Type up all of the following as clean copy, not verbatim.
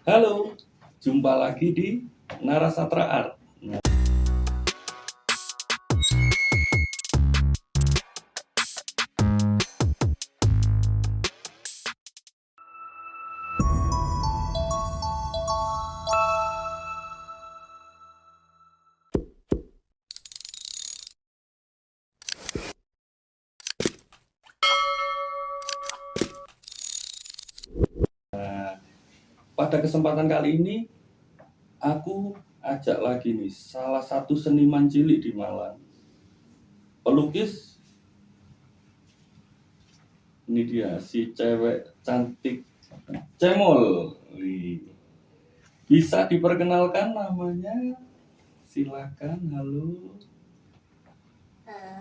Halo, jumpa lagi di Narasatra Art. Pada kesempatan kali ini, aku ajak lagi nih salah satu seniman cilik di Malang. Pelukis, ini dia si cewek cantik cemol. Bisa diperkenalkan namanya? Silakan, halo.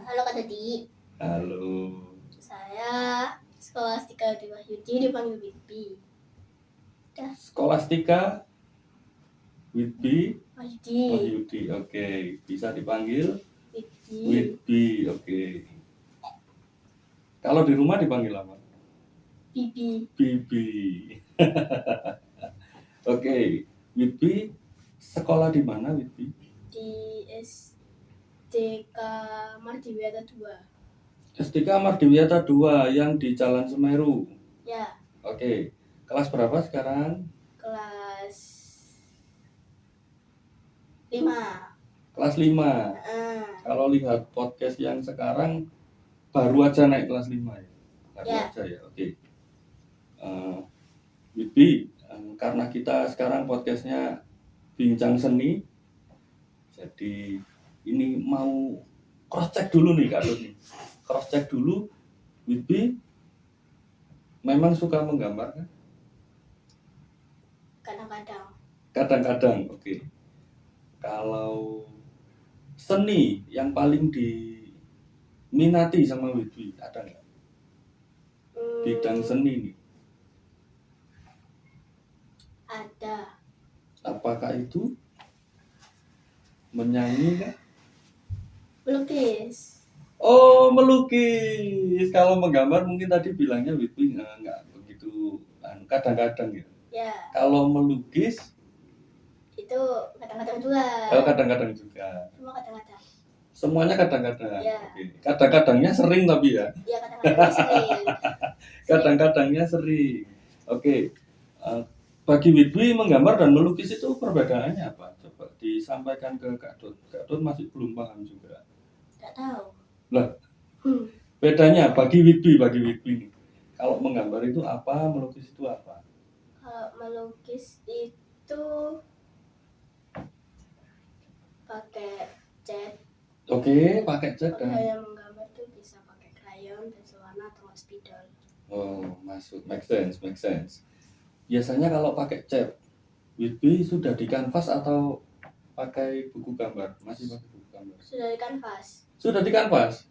Halo Kak Dadi. Halo. Saya Skolastika Dewa Yudi, dipanggil Bibi. Skolastika Widbi Wahyudi. Wahyudi, oke. Bisa dipanggil Bibi. Widbi, oke. Kalau di rumah dipanggil apa? Bibi. Bibi. Oke, Widbi sekolah di mana, Widbi? Di SDK Mardiwiyata 2. SDK Mardiwiyata 2 yang di Jalan Semeru. Ya, Oke, kelas berapa sekarang? kelas 5. Kelas 5. Kalau lihat podcast yang sekarang baru aja naik kelas 5 ya? Baru Ya. aja ya, oke. Widbi, karena kita sekarang podcastnya Bincang Seni, jadi ini mau cross check dulu nih Kak Dut nih. Cross check dulu, Widbi memang suka menggambar kan? Kadang-kadang. Kadang-kadang, oke. Kalau seni yang paling diminati sama Widbi ada nggak? Bidang seni nih. Ada. Apakah itu menyanyi kan? Melukis. Oh, melukis. Kalau menggambar mungkin tadi bilangnya Widbi nggak begitu kadang-kadang ya. Ya, Kalau melukis itu kadang-kadang juga. kadang-kadang juga. Cuma kadang-kadang. Semuanya kadang-kadang. Ya. Oke. Kadang-kadangnya sering tapi ya. Ya, kadang-kadang sering. Kadang-kadangnya sering. Oke. Bagi Widbi menggambar dan melukis itu perbedaannya apa? Coba disampaikan ke Kak Dut. Kak Dut masih belum paham juga. Nggak tahu. Lah, bedanya bagi Widbi nih. Kalau menggambar itu apa, melukis itu apa? Kalau melukis itu pakai cat. Oke, pakai cat Kalau dan yang menggambar tuh bisa pakai krayon, pensil warna atau spidol. oh, masuk, make sense. Biasanya kalau pakai cat, Widbi sudah di kanvas atau pakai buku gambar? Masih pakai buku gambar? Sudah di kanvas. Sudah di kanvas?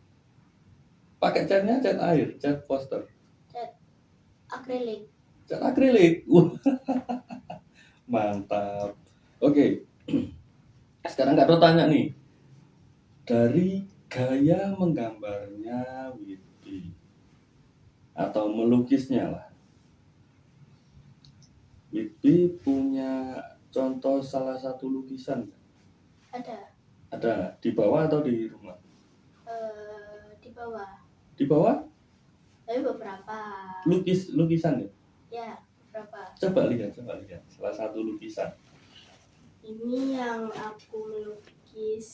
Pakai catnya cat air, cat poster? Cat akrilik. Cat akrilik? Mantap. Oke, sekarang Kak Do tanya nih. Dari gaya menggambarnya Widbi atau melukisnya lah, Widbi punya contoh salah satu lukisan? Ada. Ada di bawah atau di rumah? Di bawah. Di bawah? Tapi beberapa. Lukisan ya? Ya, beberapa. Coba lihat salah satu lukisan. Ini yang aku melukis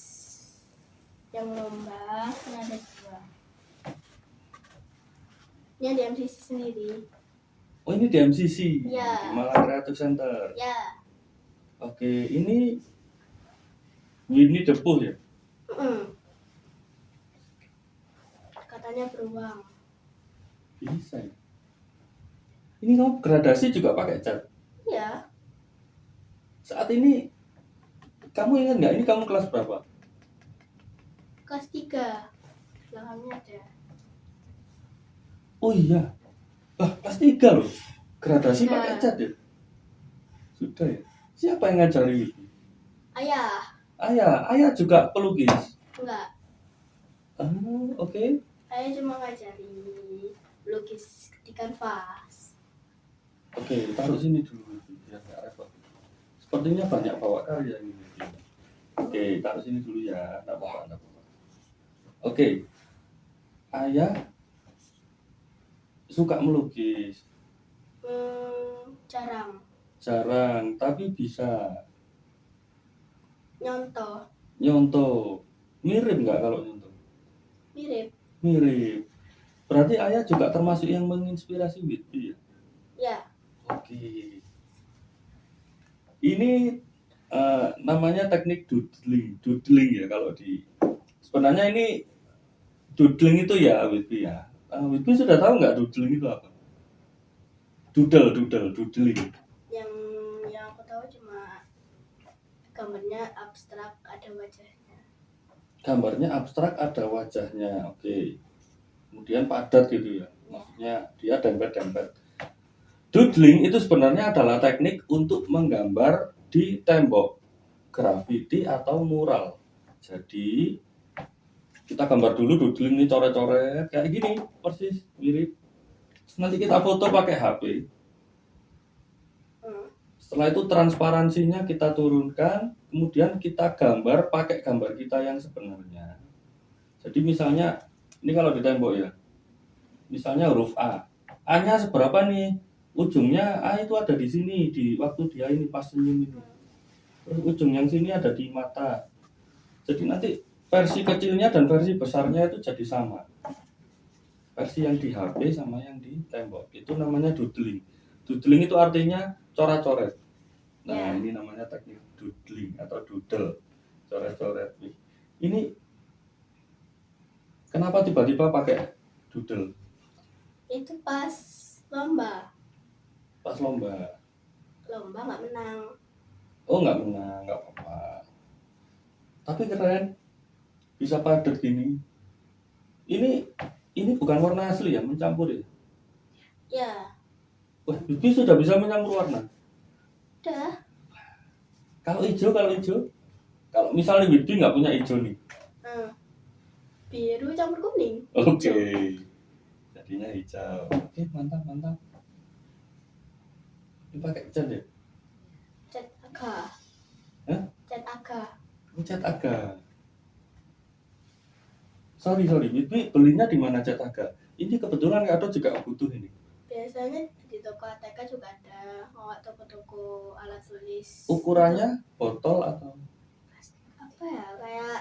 yang lomba, ini ada 2. Ini ada MCC sendiri. Oh, ini di MCC, Ya. di Malang Creative Center. Ya. Oke, ini Winnie the Pooh ya? Katanya beruang. Bisa ya? Ini kamu gradasi juga pakai cat? Iya. Saat ini, kamu ingat nggak ini kamu kelas berapa? Kelas 3. Belakangnya ada. Oh iya, kelas 3 loh. Gradasi Sudah. pakai cat ya? Sudah ya? Siapa yang ngajari itu? Ayah. Ayah juga pelukis? Enggak. Oke. Ayah cuma ngajari lukis di kanvas. Oke, taruh sini dulu biar nggak repot. Sepertinya banyak bawa karya ini. Oke, taruh sini dulu ya. Enggak apa-apa. Oke. Ayah suka melukis. Jarang. Tapi bisa Nyontoh. Mirip nggak kalau nyontoh? Mirip. Berarti ayah juga termasuk yang menginspirasi Whitby ya? Ya. Oke. Ini namanya teknik doodling ya kalau di. Sebenarnya ini doodling itu ya Whitby ya. Whitby sudah tahu nggak doodling itu apa? Doodling. Yang aku tahu cuma gambarnya abstrak ada wajahnya. Oke. Kemudian padat gitu ya. Maksudnya dia dempet-dempet. Doodling itu sebenarnya adalah teknik untuk menggambar di tembok grafiti atau mural. Jadi kita gambar dulu doodling ini coret-coret kayak gini persis mirip. Nanti kita foto pakai HP. Setelah itu transparansinya kita turunkan, kemudian kita gambar pakai gambar kita yang sebenarnya. Jadi misalnya ini kalau di tembok ya, misalnya huruf A, A-nya seberapa nih? Ujungnya A itu ada di sini, di waktu dia ini pas senyum ini. Terus ujung yang sini ada di mata. Jadi nanti versi kecilnya dan versi besarnya itu jadi sama. Versi yang di HP sama yang di tembok. Itu namanya doodling. Doodling itu artinya coret-coret. Nah, ini namanya teknik doodling atau doodle. Coret-coret. Ini kenapa tiba-tiba pakai doodle? Itu pas lomba. Lomba nggak menang. Oh, nggak menang, nggak apa-apa. Tapi keren. Bisa padat gini. Ini bukan warna asli ya, mencampur ya? Ya. Wah, Bibi sudah bisa mencampur warna. Udah. Kalau hijau. Kalau misalnya Bibi nggak punya hijau nih. Biru campur kuning. Oke. Jadinya hijau. Oke, mantap. Ini pakai cat ya? Cat aga. Hah? Cat aga. Cat aga. Sorry, Bibi belinya di mana cat aga? Ini kebetulan Kak Dot juga butuh ini. Biasanya di toko ATK juga ada, toko-toko alat tulis. Ukurannya botol atau apa ya, kayak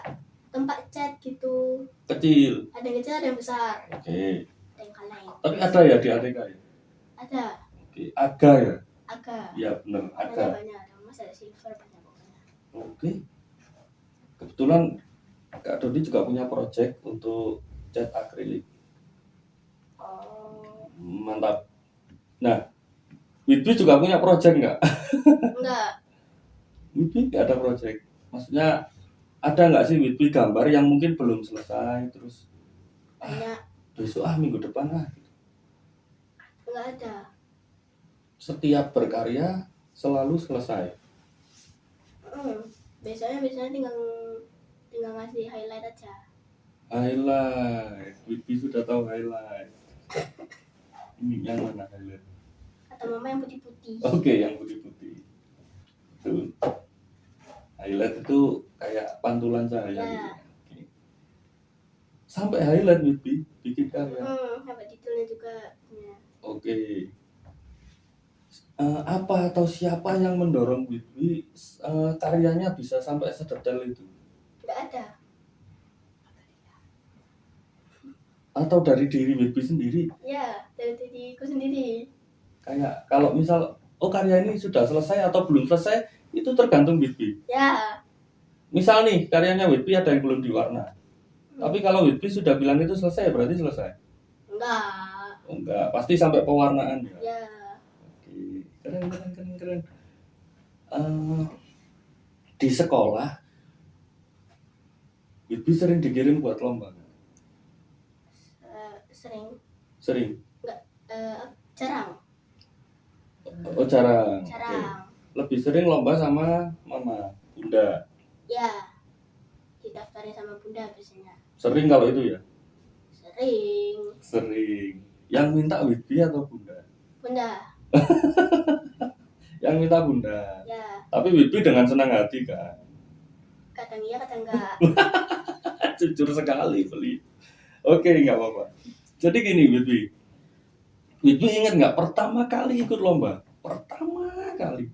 tempat cat gitu. kecil? Ada yang kecil, ada yang besar. Oke. Ada yang kaleng. Tapi ada ya di ATK ya? Ada. Oke, aga ya? Aga. Iya benar, aga. Banyak, ada emas, ada silver, banyak pokoknya. Oke. Kebetulan Kak Dodi juga punya project untuk cat akrilik. Oh. Mantap. Nah, Widwi juga punya project nggak? Enggak. Widwi nggak ada project. Maksudnya ada nggak sih Widwi gambar yang mungkin belum selesai terus? Banyak. Besok minggu depan Enggak ada. Setiap berkarya selalu selesai. Biasanya tinggal ngasih highlight aja. Highlight. Widwi sudah tahu highlight. Ini yang mana highlight? Kata mama yang putih-putih. Oke, yang putih-putih. Tuh. Highlight itu kayak pantulan cahaya gitu. Oke. Sampai highlight Widwi bikin karya. Sampai detailnya juga punya. Oke. Apa atau siapa yang mendorong Widwi karyanya bisa sampai sedetail itu? Enggak ada. Atau dari diri Widwi sendiri? Ya, dari diriku sendiri. Kayak kalau misal karya ini sudah selesai atau belum selesai itu tergantung Widwi. Ya. Misal nih karyanya Widwi ada yang belum diwarna. Tapi kalau Widwi sudah bilang itu selesai berarti selesai? Enggak, pasti sampai pewarnaan ya. Ya. Oke, keren. Di sekolah Widwi sering dikirim buat lomba? Sering? Enggak, jarang. Oh, jarang. Jarang. Okay. Lebih sering lomba sama mama, bunda? Ya, didaftarin sama bunda biasanya. Sering kalau itu ya? Sering. Yang minta Widwi atau bunda? Bunda. Yang minta bunda. Ya, Tapi Wibi dengan senang hati kan. kadang iya kadang enggak. Jujur sekali beli. Oke, nggak apa-apa. Jadi gini Wibi. Wibi ingat nggak pertama kali ikut lomba? Pertama kali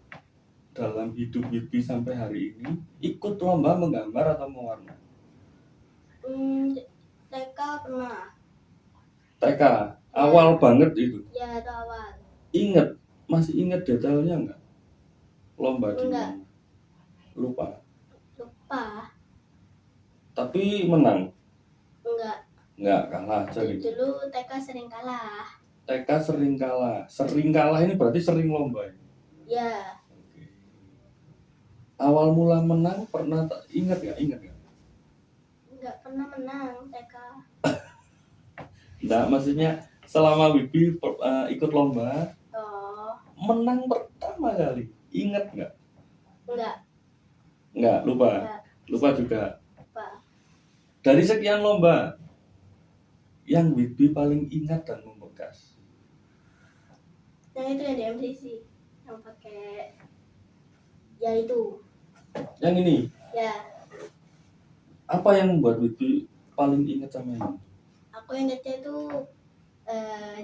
dalam hidup Wibi sampai hari ini ikut lomba menggambar atau mewarna? TK pernah. TK, awal banget itu. Ya, itu awal. Ingat, masih ingat detailnya nggak? Lomba di Enggak. mana? Lupa. Tapi menang? Nggak, kalah aja gitu. Dulu TK sering kalah. TK sering kalah. Sering kalah ini berarti sering lomba ya? Ya, Oke. Awal mula menang pernah ingat nggak? enggak pernah menang TK. Nggak, maksudnya selama Wibi ikut lomba Oh, menang pertama kali. Ingat nggak? enggak. Lupa. Enggak. Lupa juga. Lupa. Dari sekian lomba, yang Wibi paling ingat dan membekas? Yang itu yang di MCC, yang pakai, ya itu. Yang ini. Ya, Apa yang membuat Wibi paling ingat sama ini? aku ingatnya itu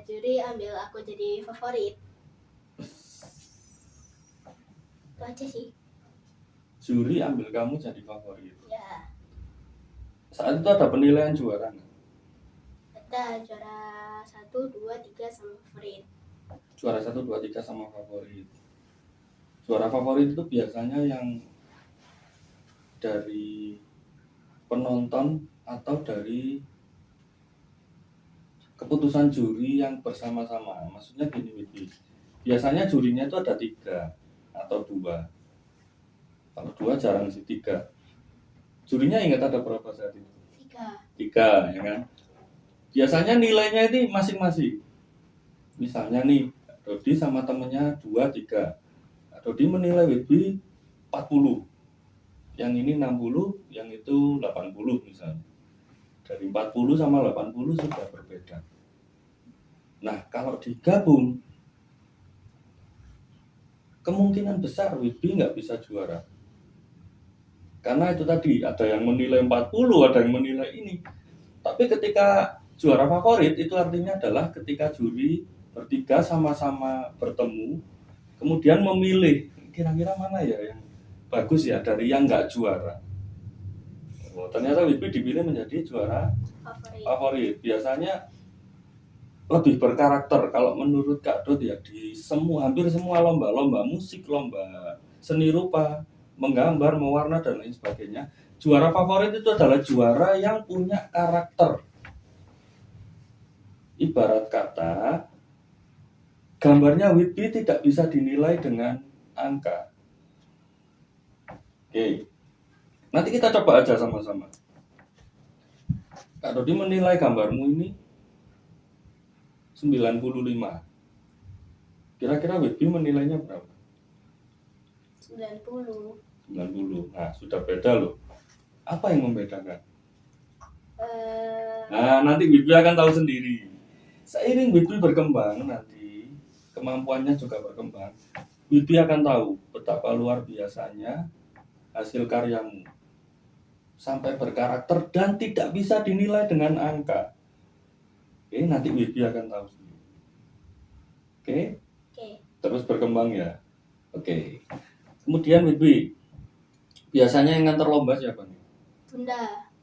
juri ambil aku jadi favorit. Itu aja sih. Juri ambil kamu jadi favorit. Ya, Saat itu ada penilaian juara nggak? ada juara 1, 2, 3 sama favorit. Juara 1, 2, 3 sama favorit. Juara favorit itu biasanya yang dari penonton atau dari keputusan juri yang bersama-sama. Maksudnya gini Wibi, biasanya jurinya itu ada 3 atau 2. Kalau 2 jarang sih, 3. Jurinya ingat ada berapa saat itu? 3, ya kan? Biasanya nilainya ini masing-masing. Misalnya nih, Dodi sama temennya 2, 3. Dodi menilai Wibi 40. Yang ini 60, yang itu 80 misalnya. Dari 40 sama 80 sudah berbeda. Nah, kalau digabung, kemungkinan besar Wibi nggak bisa juara. Karena itu tadi, ada yang menilai 40, ada yang menilai ini. Tapi ketika juara favorit, itu artinya adalah ketika juri bertiga sama-sama bertemu, kemudian memilih, kira-kira mana ya yang bagus ya dari yang nggak juara. Oh, ternyata Wibi dipilih menjadi juara favorit. Biasanya lebih berkarakter kalau menurut Kak Dot ya, di hampir semua lomba musik, lomba seni rupa, menggambar, mewarna dan lain sebagainya, juara favorit itu adalah juara yang punya karakter. Ibarat kata, gambarnya Wibi tidak bisa dinilai dengan angka. Oke, nanti kita coba aja sama-sama. Kak Dodi menilai gambarmu ini 95. Kira-kira Wibi menilainya berapa? 90. Nah, sudah beda loh. Apa yang membedakan? Eh, Nah, nanti Wibi akan tahu sendiri. Seiring Wibi berkembang nanti, kemampuannya juga berkembang. Wibi akan tahu betapa luar biasanya hasil karyamu. Sampai berkarakter dan tidak bisa dinilai dengan angka. Oke, nanti Wibi akan tahu sendiri. Oke? Terus berkembang ya. Oke. Kemudian Wibi, biasanya yang nganter lomba siapa nih?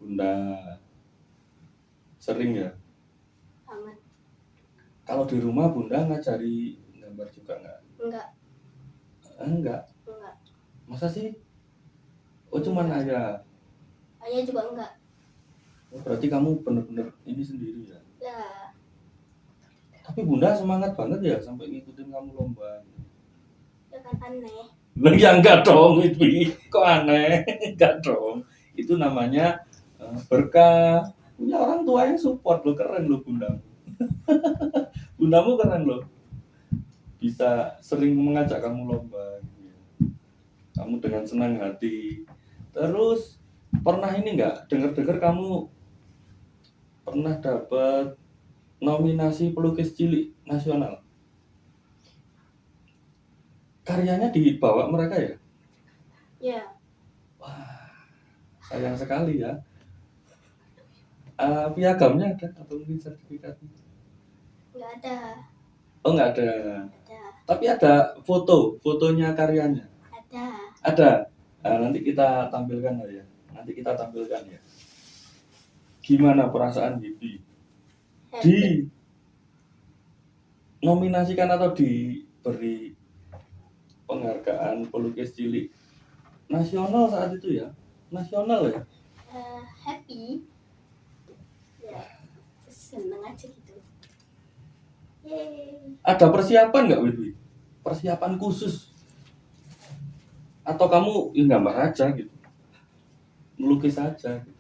Bunda. Sering ya? Amat. Kalau di rumah Bunda ngajari gambar juga nggak? Enggak. Masa sih? Oh, cuman ayah. Ayah juga enggak. Oh, berarti kamu bener-bener ini sendiri ya? Ya. Tapi Bunda semangat banget ya sampai ngikutin kamu lomba. Ya kan aneh. Ya enggak dong, Wibi. Kok aneh? Enggak dong. Itu namanya berkah. Punya orang tua yang support lo, keren lo Bundamu. Bundamu keren lo. Bisa sering mengajak kamu lomba. Kamu dengan senang hati. Terus pernah ini enggak? Dengar-dengar kamu pernah dapat nominasi pelukis cilik nasional. karyanya dibawa mereka ya? Ya, Wah, sayang sekali ya. Piagamnya ada atau mungkin sertifikatnya? nggak ada. Oh, nggak ada. Ada. Tapi ada fotonya karyanya. Ada. Ada. Nanti kita tampilkan lah ya. Nanti kita tampilkan ya. Gimana perasaan Bibi Happy. nominasikan atau diberi penghargaan pelukis cilik nasional saat itu ya? Nasional ya? Happy. Ya, seneng aja gitu. Yeay. Ada persiapan nggak Bibi? Persiapan khusus? Atau kamu gambar aja gitu? Melukis aja gitu?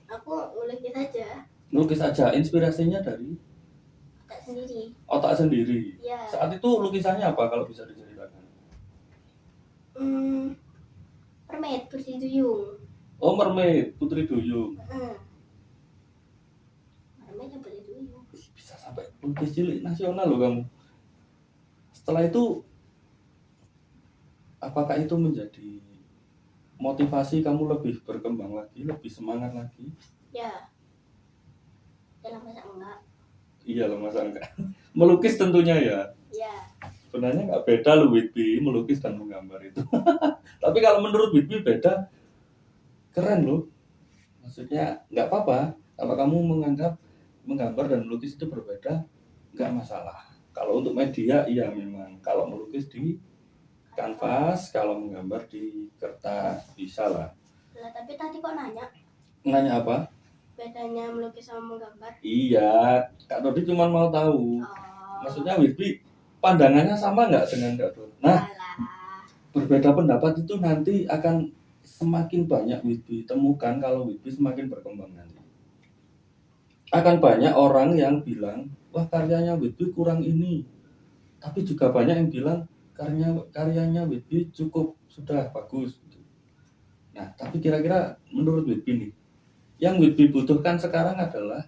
Aku ngelukis aja. Melukis aja, inspirasinya dari Tak sendiri. otak sendiri. Ya. Saat itu lukisannya apa kalau bisa diceritakan? Mermaid Putri Duyung. Oh, Mermaid Putri Duyung. Mermaid yang Putri Duyung. Bisa sampai lukis cilik nasional loh kamu. Setelah itu, apakah itu menjadi motivasi kamu lebih berkembang lagi, lebih semangat lagi? Ya. Dalam masa enggak. Iya loh, masa enggak? Melukis tentunya ya. Ya. Sebenarnya nggak beda loh Whitby, melukis dan menggambar itu. Tapi kalau menurut Whitby beda, keren loh. Maksudnya nggak apa-apa kalau kamu menganggap menggambar dan melukis itu berbeda, nggak masalah. Kalau untuk media, iya memang. Kalau melukis di kanvas, kalau menggambar di kertas, bisa lah. Lah, tapi tadi kok nanya Nanya apa? bedanya melukis sama menggambar? Iya, Kak Dodi cuma mau tahu. Maksudnya Whitby, pandangannya sama nggak dengan Kak Dodi? Nah, berbeda pendapat itu nanti akan semakin banyak Whitby temukan kalau Whitby semakin berkembang nanti. Akan banyak orang yang bilang, wah karyanya Whitby kurang ini. Tapi juga banyak yang bilang karyanya Whitby cukup, sudah bagus. Nah, tapi kira-kira menurut Whitby nih, yang Whitby butuhkan sekarang adalah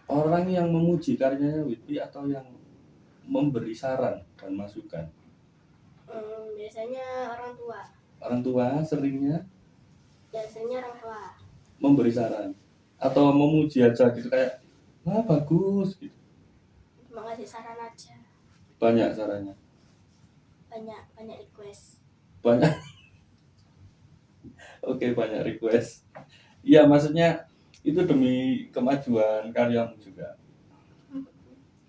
orang yang memuji karyanya Whitby atau yang memberi saran dan masukan? Biasanya orang tua. Orang tua seringnya Biasanya orang tua memberi saran atau memuji aja gitu, kayak wah bagus gitu. cuma ngasih saran aja. Banyak sarannya. Banyak request. Banyak. Oke, banyak request. Iya, maksudnya itu demi kemajuan karyamu juga.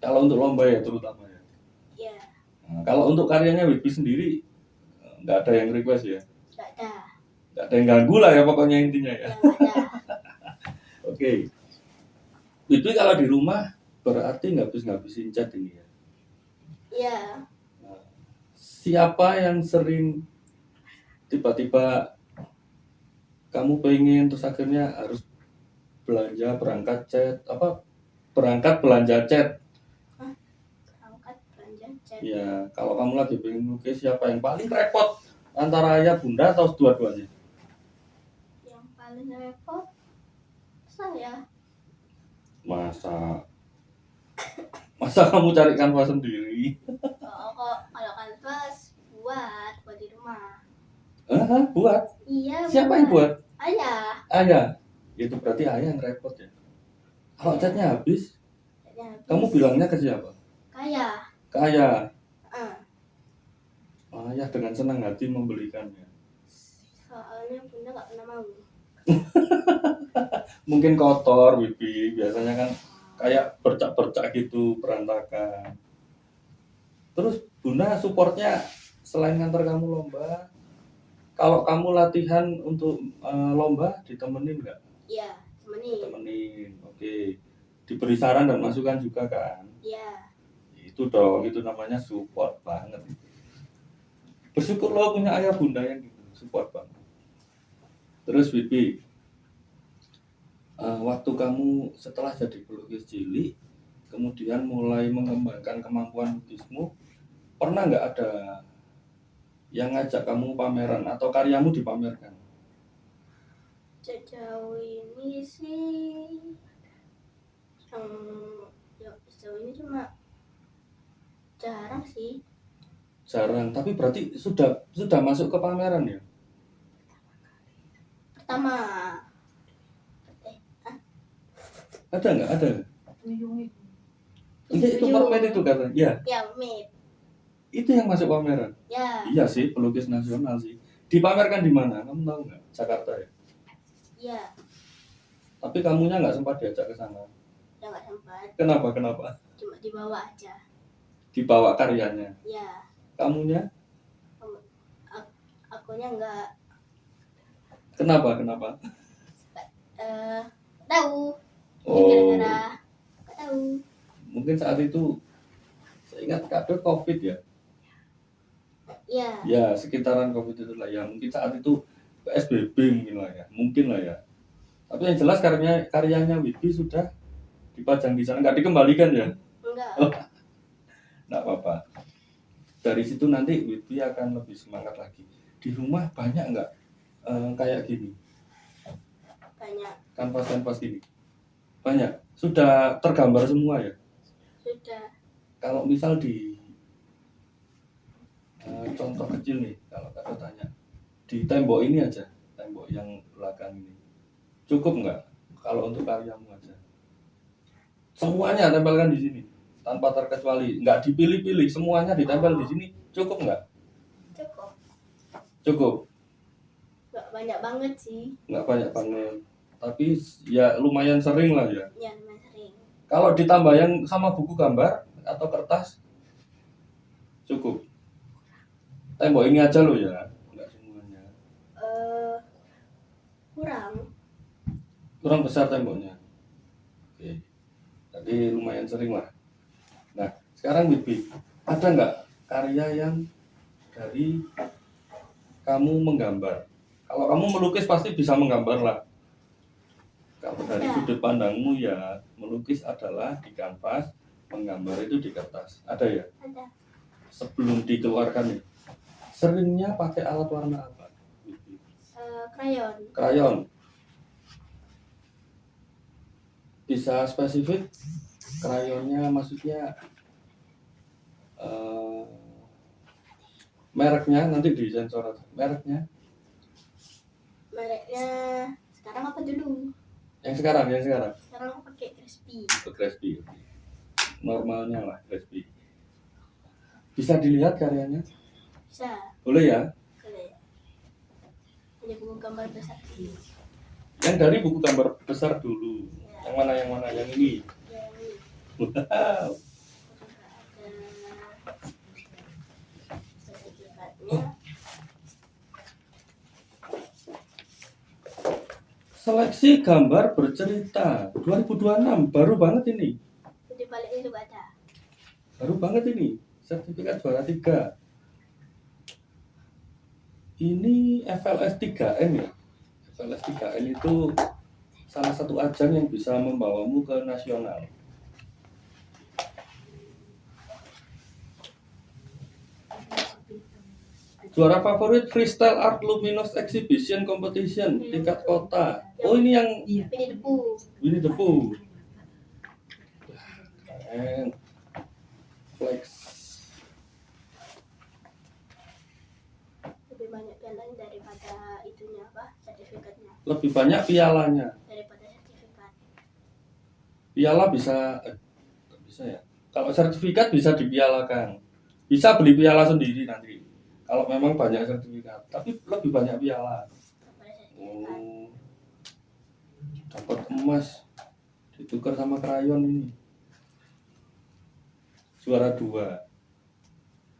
Kalau untuk lomba ya terutama ya. Iya. Nah, kalau untuk karyanya Whitby sendiri nggak ada yang request ya. Nggak ada. Nggak ada yang ganggu lah ya pokoknya intinya ya. Nggak ada. Oke. Whitby kalau di rumah berarti ngabisin cat ini ya. Iya. Nah, siapa yang sering tiba-tiba kamu pengen terus akhirnya harus berangkat belanja cat? Berangkat belanja cat. Ya, kalau kamu lagi pengen melukis, siapa yang paling repot antara ayah bunda atau dua-duanya? Yang paling repot saya. Masa kamu cari kanvas sendiri? Kalau kanvas buat di rumah. Buat? Iya. Siapa yang buat? Ayah. Ayah. Itu berarti ayah yang repot ya. Kalau catnya habis, kamu bilangnya ke siapa? Ke ayah. Ayah dengan senang hati membelikannya. Soalnya bunda nggak pernah mau. Mungkin kotor, Bibi. Biasanya kan kayak bercak-bercak gitu, berantakan. Terus bunda supportnya selain ngantar kamu lomba, kalau kamu latihan untuk lomba ditemenin nggak? Iya, temenin. Oke. Diberi saran dan masukan juga kan? Iya. Itu dong, itu namanya support banget. Bersyukur lo punya ayah bunda yang gitu, support banget. Terus Bibi, waktu kamu setelah jadi pelukis cilik, kemudian mulai mengembangkan kemampuan lukismu, pernah nggak ada yang ngajak kamu pameran atau karyamu dipamerkan? Sejauh ini sih, sejauh ini cuma Jarang sih. Jarang, tapi berarti sudah masuk ke pameran ya? Pertama. Ada nggak? Ada. Tuyung. Itu mermaid itu kata. Ya, Ya, mermaid. itu yang masuk pameran. Ya. Iya sih, pelukis nasional sih. Dipamerkan di mana? Kamu tahu nggak? Jakarta ya. Ya, Tapi kamunya nggak sempat diajak ke sana. ya nggak sempat. Kenapa? Cuma dibawa aja. Dibawa karyanya. Ya, Kamunya? akunya nggak Kenapa? tahu. Oh, Gara-gara nggak tahu. mungkin saat itu saya ingat kado COVID ya. Ya, Ya, sekitaran COVID itu lah ya. Mungkin saat itu PSBB mungkin lah ya. Tapi yang jelas karyanya Wibi sudah dipajang di sana, nggak dikembalikan ya? enggak. Nggak apa-apa. Dari situ nanti Wibi akan lebih semangat lagi. Di rumah banyak nggak kayak gini? Banyak. Kanvas gini? Banyak. Sudah tergambar semua ya? Sudah. Kalau misal di contoh kecil nih, kalau kakak tanya, di tembok ini aja, tembok yang belakang ini, cukup nggak kalau untuk karyamu aja? Semuanya tempelkan di sini, tanpa terkecuali, nggak dipilih-pilih, semuanya ditempel di sini, cukup nggak? Cukup. Cukup, Nggak banyak banget sih. nggak banyak banget, tapi ya lumayan sering lah ya. Ya, lumayan sering. Kalau ditambah yang sama buku gambar atau kertas, cukup. Tembok ini aja loh ya, nggak semuanya. Kurang besar temboknya. Oke, jadi lumayan sering lah. Nah, sekarang Bibi, ada nggak karya yang dari kamu menggambar? Kalau kamu melukis pasti bisa menggambar lah. Kalau dari sudut pandangmu ya, melukis adalah di kanvas, menggambar itu di kertas. Ada ya? Ada. Sebelum dikeluarkan nih, seringnya pakai alat warna apa? Krayon. Krayon. Bisa spesifik? Krayonnya maksudnya mereknya nanti disensor aja. Mereknya Sekarang apa dulu? yang sekarang. Sekarang aku pakai crispy. Crispy. Normalnya lah crispy. Bisa dilihat karyanya? Bisa. Boleh ya? Boleh. Ada buku gambar besar dulu. Yang dari buku gambar besar dulu. Ya. Yang mana? Yang ini. Ya, ini. Wow. Sertifikatnya. Seleksi gambar bercerita 2026, baru banget ini. Di baliknya juga ada. Baru banget ini. Sertifikat juara 3. Ini FLS 3N ya. FLS 3N itu salah satu ajang yang bisa membawamu ke nasional. Juara favorit Freestyle Art Luminous Exhibition Competition tingkat kota. Oh, ini yang Winnie the Pooh. Keren. Flex. Lebih banyak pialanya daripada itunya apa? Sertifikatnya. Lebih banyak pialanya. Daripada sertifikat. Piala bisa ya. Kalau sertifikat bisa dipialakan. Bisa beli piala sendiri nanti. Kalau memang banyak sertifikat, tapi lebih banyak piala. Oh, dapat emas, ditukar sama krayon ini. Juara 2.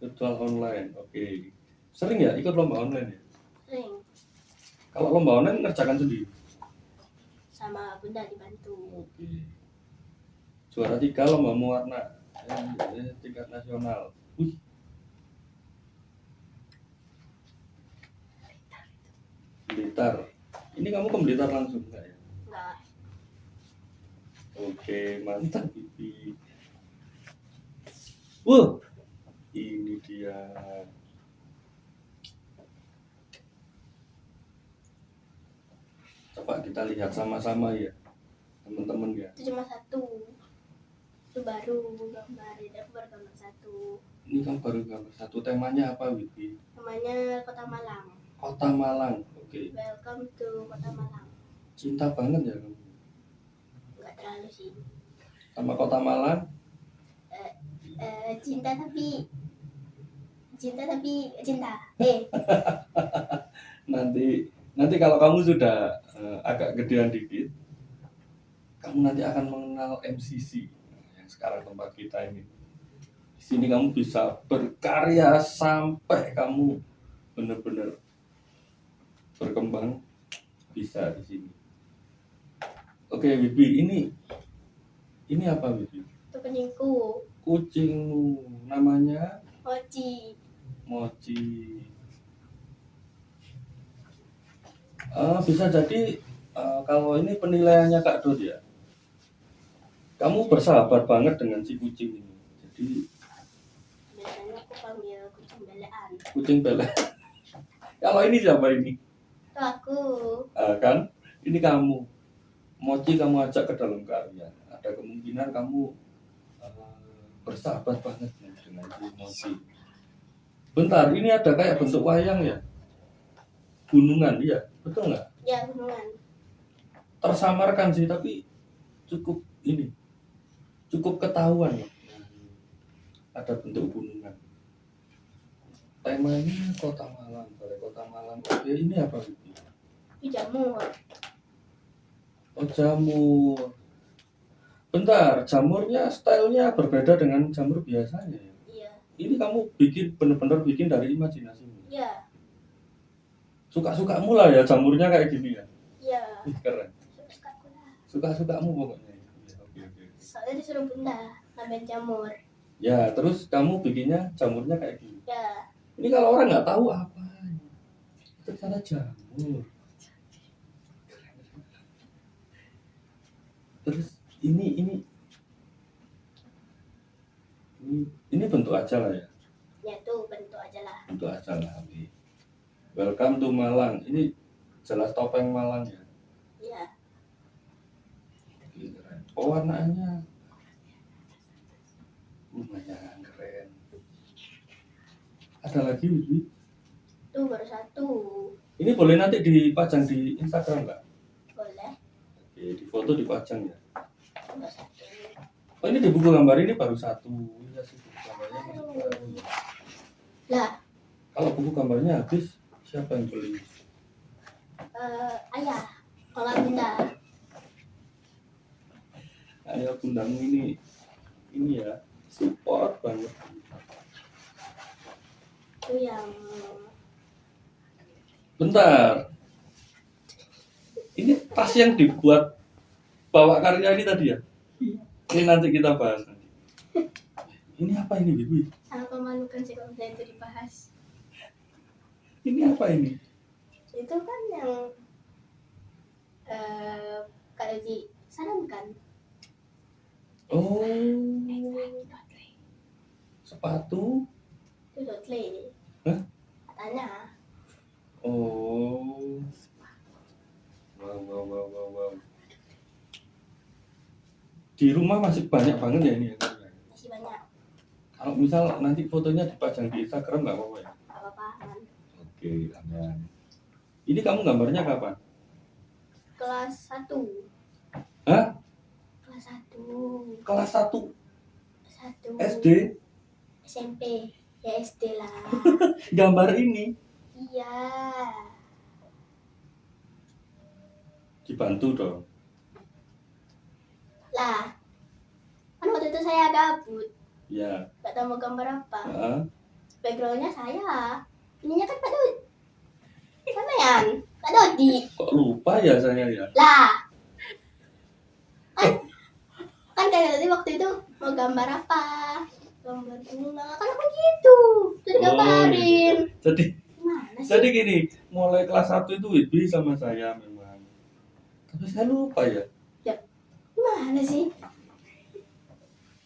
Virtual online, oke. Sering ya ikut lomba online ya? Sering. Kalau lomba online ngerjakan sendiri? Sama bunda dibantu. Oke. Juara 3 lomba mewarna tingkat nasional. Wih. Blitar. Ini kamu ke Blitar langsung enggak ya? Enggak. Oke, mantap Bibi. Wah, ini dia. Coba kita lihat sama-sama ya, teman-teman ya. Itu cuma satu. Itu baru gambar. Itu baru gambar satu. Ini kan baru gambar satu. Temanya apa, Wibi? Namanya Kota Malang. Kota Malang. Oke. Welcome to Kota Malang. Cinta banget ya kamu Nggak terlalu sih. sama Kota Malang? Cinta tapi cinta. Nanti kalau kamu sudah agak gedean dikit, kamu nanti akan mengenal MCC yang sekarang tempat kita ini. Di sini kamu bisa berkarya sampai kamu benar-benar berkembang, bisa di sini. Oke, Bibi, ini apa, Bibi? Itu kucingku. Kucingmu namanya Mochi. Bisa jadi kalau ini penilaiannya Kak Dot ya, kamu bersahabat banget dengan si kucing ini. Jadi Biasanya aku panggil kucing belean. kucing bela. Kalau ini siapa ini? Itu aku. Kan ini kamu. Mochi kamu ajak ke dalam karya. Ada kemungkinan kamu bersahabat banget dengan si Mochi. Bentar, ini ada kayak bentuk wayang ya? Gunungan, iya, betul nggak? Ya, gunungan. Tersamarkan sih, tapi cukup ketahuan loh. Ada bentuk gunungan. Temanya Kota Malang, Balai Kota Malang. Oke, ini apa ini? Itu jamur. Oh, jamur. Bentar, jamurnya stylenya berbeda dengan jamur biasanya ya? Iya. Ini kamu benar-benar bikin dari imajinasimu? Iya. Suka-sukamu lah ya jamurnya kayak gini ya? Iya. Keren. Suka-sukaku lah. Suka-sukamu pokoknya. Oke. Soalnya disuruh bunda nambahin jamur. Ya, terus kamu bikinnya jamurnya kayak gini. Ya. Ini kalau orang nggak tahu apa, ternyata jamur. Terus ini bentuk aja lah ya. Ya tuh bentuk aja lah. Bentuk aja lah. Oke. Welcome to Malang. Ini jelas topeng Malang ya. Iya. Oh, warnanya lumayan keren. Ada lagi, Wibi? Tuh baru satu. Ini boleh nanti dipajang di Instagram nggak? Boleh. Oke, di foto dipajang ya. Baru satu. Oh, ini di buku gambar ini baru satu. Iya sih, buku gambarnya masih baru. Lah. Kalau buku gambarnya habis, siapa yang beli? Ayah. Kalau nggak bunda. Ayah bundamu ini ya, support banget. Itu yang Bentar. Ini tas yang dibuat bawa karya ini tadi ya? Ini nanti kita bahas nanti. Ini apa ini, Bibi? sangat memalukan sih kalau misalnya itu dibahas. Ini apa ini? Itu kan yang Kak Yogi sarankan. Oh, sepatu. Itu dotle. Hah? Katanya. Oh. Wow. Di rumah masih banyak banget ya ini ya? Masih banyak. Kalau misal nanti fotonya dipajang di Instagram nggak apa-apa ya? Gak apa-apa, aman. Oke, aman. Ini kamu gambarnya kapan? Kelas 1. Hah? Kelas 1. Kelas 1 1. SD? SMP. Ya SD lah. Gambar ini Iya. dibantu dong. Lah. Kan waktu itu saya gabut. Ya. Gak tahu mau gambar apa. Heeh. Backgroundnya saya. Ininya kan Kak Dodi. Sampean. Kak Dodi. Kok lupa ya saya ya? Lah. Kan kayak tadi waktu itu mau gambar apa? Gambar bunga. Kan aku gitu. Terus gambarin. Jadi Gimana sih? Jadi gini, mulai kelas 1 itu Wibi sama saya memang. Tapi saya lupa ya. Gimana sih?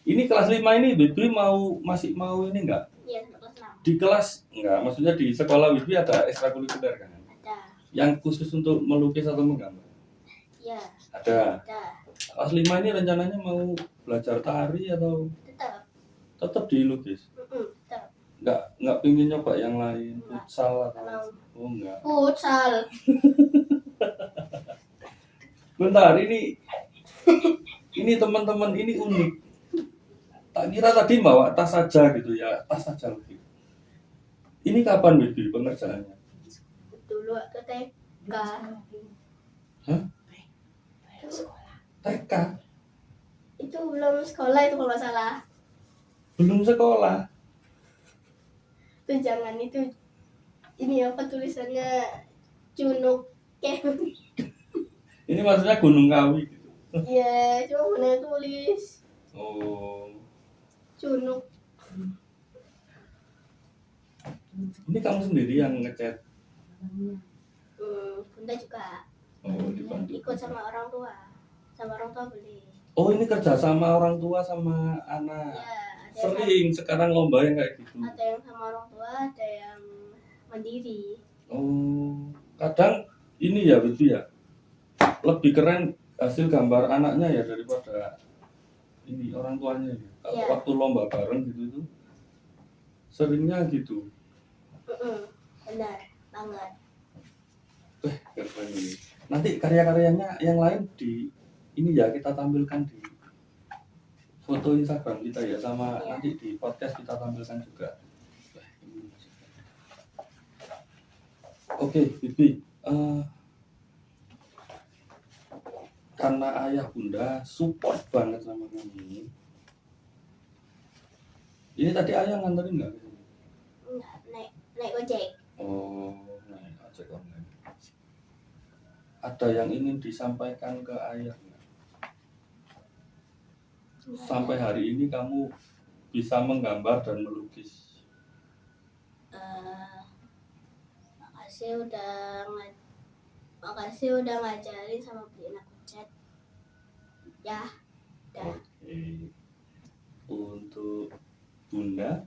Ini kelas 5 ini Wibi masih mau ini enggak? Iya, kelas 6. Di kelas enggak, maksudnya di sekolah Wibi ada ekstrakurikuler kan? Ada. Yang khusus untuk melukis atau menggambar? Iya. Ada. Ada. Kelas 5 ini rencananya mau belajar tari atau Tetap. tetap dilukis? Tetap. nggak pingin nyoba yang lain, Nggak. futsal atau Emang oh enggak. futsal. Bentar, ini teman-teman ini unik. Tak kira tadi bawa tas saja gitu ya, tas saja lebih. Ini kapan Wibi pengerjaannya? Dulu waktu TK. Hah? TK? Itu belum sekolah itu kalau nggak salah. Belum sekolah. Itu jangan itu. Ini apa tulisannya Cunuk Camp. Ini maksudnya Gunung Kawi gitu. Iya, cuma mana tulis Oh, Cunuk. ini kamu sendiri yang ngecat. Bunda juga Oh, dibantu. ikut sama orang tua. Sama orang tua beli. Oh, ini kerja sama orang tua sama anak. Ya, ada Sering sekarang lomba yang kayak gitu. ada yang sama orang tua, ada yang mandiri. Oh, kadang ini ya Wibi ya. Lebih keren hasil gambar anaknya ya daripada ini orang tuanya ya. Kalau Iya. waktu lomba bareng gitu itu seringnya gitu. Benar banget. Keren ini. Nanti karya-karyanya yang lain di ini ya kita tampilkan di foto Instagram kita ya sama Iya. nanti di podcast kita tampilkan juga. Oke, Bibi. Karena ayah bunda support banget sama kamu. Ini tadi ayah nganterin nggak? Enggak, naik ojek. Oh, naik ojek online. Ada yang ingin disampaikan ke ayah nggak? Sampai hari ini kamu bisa menggambar dan melukis. Makasih udah ngajarin sama beliin aku cat. Ya, dah. Oke. Untuk bunda,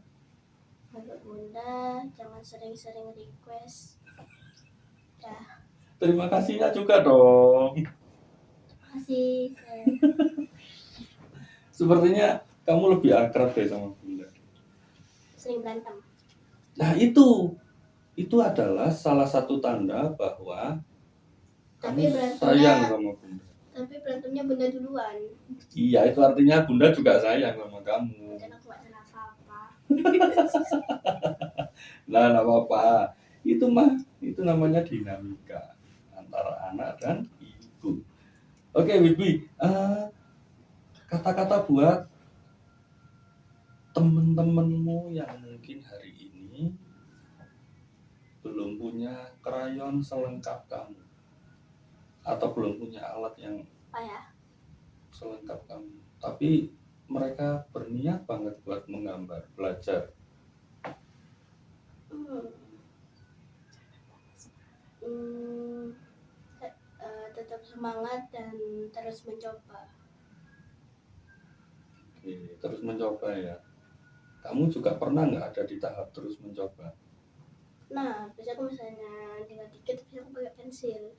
Untuk bunda jangan sering-sering request. Dah. terima kasihnya juga dong. Makasih. Sepertinya kamu lebih akrab deh sama bunda. Sering berantem. Nah itu adalah salah satu tanda bahwa Tapi kamu berantemnya- sayang sama bunda. Tapi berantemnya bunda duluan. Iya, itu artinya bunda juga sayang sama kamu. Dan aku gak salah apa-apa. Nah, nggak apa-apa. Itu namanya dinamika antara anak dan ibu. Oke, Wibi. Kata-kata buat temen-temenmu yang mungkin hari ini belum punya krayon selengkap kamu atau belum punya alat yang Apa ya? selengkap kamu, tapi mereka berniat banget buat menggambar, belajar. Tetap semangat dan terus mencoba. Oke, terus mencoba ya. Kamu juga pernah nggak ada di tahap terus mencoba? Nah, bisa aku misalnya tinggal dikit bisa aku pakai pensil.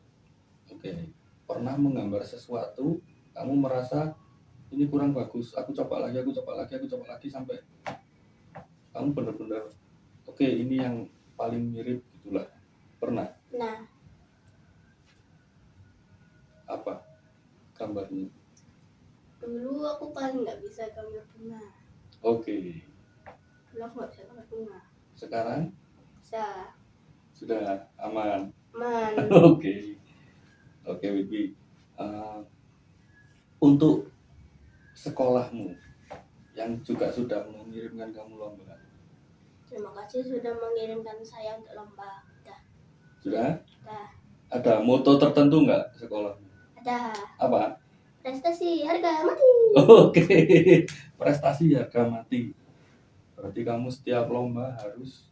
Oke, pernah menggambar sesuatu, kamu merasa ini kurang bagus, aku coba lagi sampai kamu benar-benar oke, ini yang paling mirip gitulah. Pernah? Nah, Apa gambarnya? dulu aku paling nggak bisa gambar bunga. Oke, Dulu aku nggak bisa gambar bunga. sekarang Bisa. sudah aman. Man. Oke, Wibi. Untuk sekolahmu yang juga sudah mengirimkan kamu lomba, Terima kasih sudah mengirimkan saya untuk lomba. sudah Dah. ada moto tertentu nggak sekolahmu? Ada. Apa? Prestasi harga mati. Oke, prestasi harga mati. Berarti kamu setiap lomba harus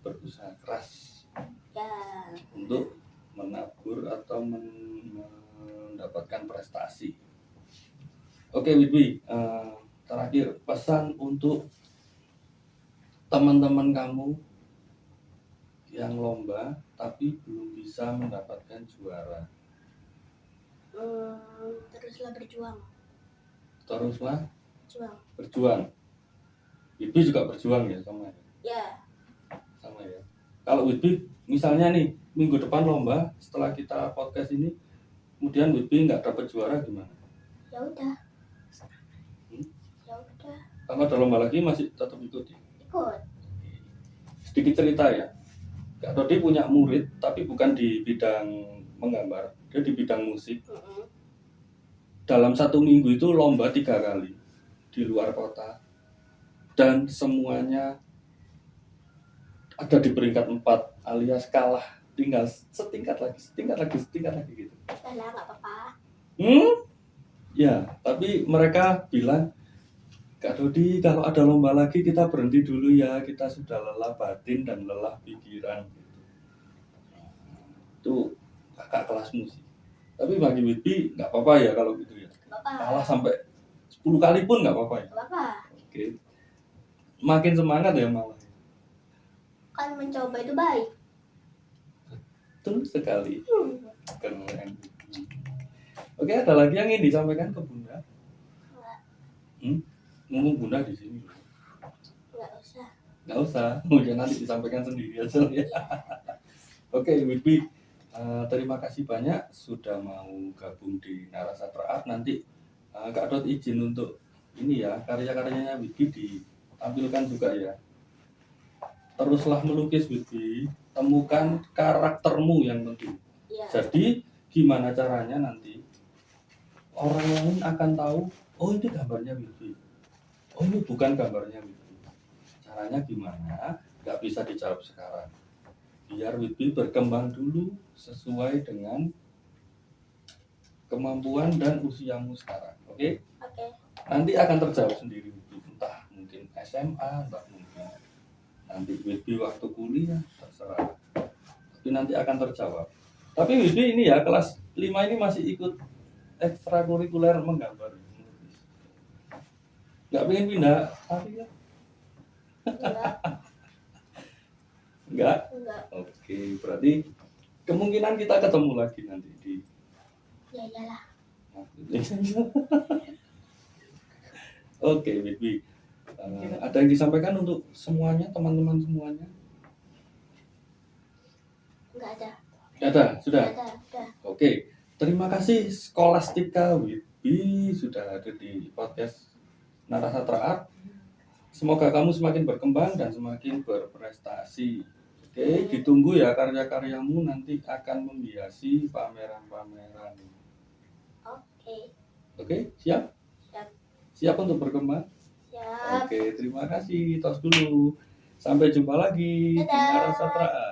berusaha keras Ya. untuk menabur atau mendapatkan prestasi. Oke, Wibi, terakhir pesan untuk teman-teman kamu yang lomba tapi belum bisa mendapatkan juara. Teruslah berjuang. Teruslah Juang. berjuang. Wibi juga berjuang ya sama ya? Ya. Sama ya. Kalau Whitby, misalnya nih minggu depan lomba, setelah kita podcast ini, kemudian Whitby nggak dapat juara gimana? Ya udah. Hmm? Ya udah. Kalau ada lomba lagi masih tetap ikuti. Ikut. Sedikit cerita ya. Kak Dodi punya murid, tapi bukan di bidang menggambar, dia di bidang musik. Dalam 1 minggu itu lomba 3 kali di luar kota, dan semuanya ada di peringkat 4 alias kalah, tinggal setingkat lagi gitu. Udah lah, nggak apa-apa. Ya, tapi mereka bilang, Kak Dodi, kalau ada lomba lagi kita berhenti dulu ya, kita sudah lelah batin dan lelah pikiran. Itu kakak kelasmu sih. Tapi bagi Whitby nggak apa-apa ya kalau gitu ya. Nggak apa-apa. Kalah sampai 10 kali pun nggak apa-apa ya. Nggak apa-apa. Oke. Makin semangat ya malah. Kan mencoba itu baik. Betul sekali. Keren. Oke, ada lagi yang ingin disampaikan ke Bunda? Ngomong Bunda di sini. Nggak usah. Nggak usah, mungkin nanti disampaikan sendiri aja ya. Oke, Whitby, terima kasih banyak sudah mau gabung di Narasatra Art. Nanti Kak Dot izin untuk ini ya, karya-karyanya Whitby ditampilkan juga ya. Teruslah melukis Whitby, temukan karaktermu yang penting. Ya. Jadi gimana caranya nanti orang lain akan tahu, oh ini gambarnya Whitby, oh ini bukan gambarnya Whitby. Caranya gimana? Nggak bisa dijawab sekarang. Biar Whitby berkembang dulu sesuai dengan kemampuan dan usiamu sekarang. Oke? Oke. Nanti akan terjawab sendiri Whitby. Entah mungkin SMA, entah mungkin nanti Whitby waktu kuliah, terserah. Tapi nanti akan terjawab. Tapi Whitby ini ya, kelas 5 ini masih ikut ekstrakurikuler menggambar. Nggak pengen pindah, tapi ya. Enggak. Enggak? Oke, berarti kemungkinan kita ketemu lagi nanti di. Ya iyalah. Oke, Whitby. Ada yang disampaikan untuk semuanya, teman-teman semuanya? Enggak ada. Nggak ada, sudah? Nggak ada. Udah. Oke, terima kasih Skolastika Whitby sudah hadir di podcast Narasatra Art. Semoga kamu semakin berkembang dan semakin berprestasi. Oke, ditunggu ya karya-karyamu nanti akan menghiasi pameran-pameran. Oke. Oke, siap? Siap. Siap untuk berkembang? Siap. Oke, terima kasih. Tos dulu. Sampai jumpa lagi di Dadah. Narasatra Art.